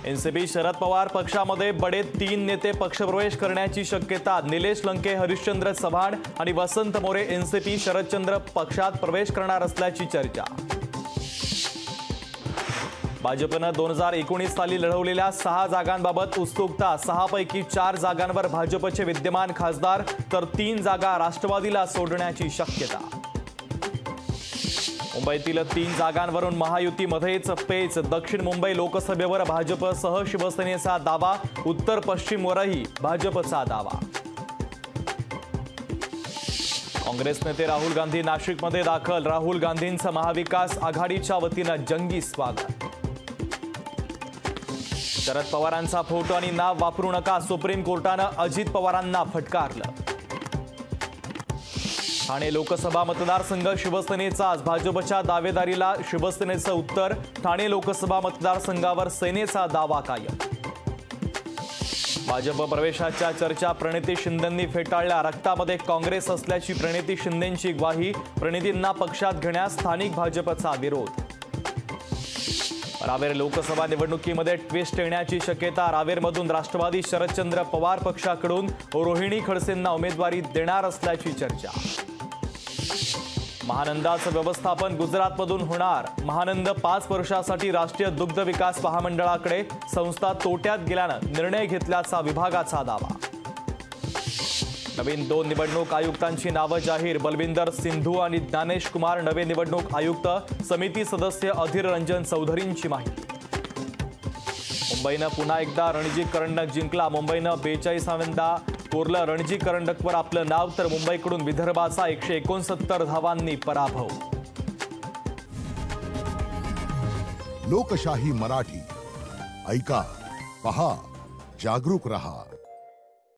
NCP Sharad Pawar पक्षामध्ये बडे 3 नेते पक्षप्रवेश करण्याची शक्यता। निलेश लंके, हरिश्चंद्र चव्हाण आणि वसंत मोरे एनसीपी शरदचंद्र पक्षात प्रवेश करणार असल्याची चर्चा। भाजपनं 2019 साली लढवलेल्या 6 जागांबाबत उत्सुकता। 6 पैकी 4 जागांवर भाजपचे विद्यमान खासदार तर 3 जागा राष्ट्रवादीला सोडण्याची शक्यता। मुंबईतील 3 जागांवरून महायुतीमध्येच पेच। दक्षिण मुंबई लोकसभेवर भाजपसह शिवसेनेचा दावा। उत्तर पश्चिमवरही भाजपचा दावा। काँग्रेस नेते राहुल गांधी नाशिकमध्ये दाखल। राहुल गांधींचं महाविकास आघाडीच्या वतीनं जंगी स्वागत। शरद पवारांचा फोटो आणि नाव वापरू नका, सुप्रीम कोर्टानं अजित पवारांना फटकारलं। ठाणे लोकसभा मतदारसंघ शिवसेनेचाच। भाजपच्या दावेदारीला शिवसेनेचं उत्तर। ठाणे लोकसभा मतदारसंघावर सेनेचा दावा कायम। भाजप प्रवेशाच्या चर्चा प्रणिती शिंदेंनी फेटाळल्या। रक्तामध्ये काँग्रेस असल्याची प्रणिती शिंदेंची ग्वाही। प्रणितींना पक्षात घेण्यास स्थानिक भाजपचा विरोध। रावेर लोकसभा निवडणुकीमध्ये ट्विस्ट येण्याची शक्यता। रावेरमधून राष्ट्रवादी शरदचंद्र पवार पक्षाकडून रोहिणी खडसेंना उमेदवारी देणार असल्याची चर्चा। महानंदाचं व्यवस्थापन गुजरातमधून होणार। महानंद 5 वर्षासाठी राष्ट्रीय दुग्ध विकास महामंडळाकडे। संस्था तोट्यात गेल्यानं निर्णय घेतल्याचा विभागाचा दावा। नवीन 2 निवडणूक आयुक्तांची नावं जाहीर। बलविंदर सिंधू आणि ज्ञानेश कुमार नवे निवडणूक आयुक्त। समिती सदस्य अधीर रंजन चौधरींची माहिती। मुंबईनं पुन्हा एकदा रणजी करंडक जिंकला। मुंबईनं 42व्यांदा कोरलं रणजी करंडकवर आपलं नाव, तर मुंबईकडून विदर्भाचा 169 धावांनी पराभव। लोकशाही मराठी ऐका, पहा, जागरूक रहा।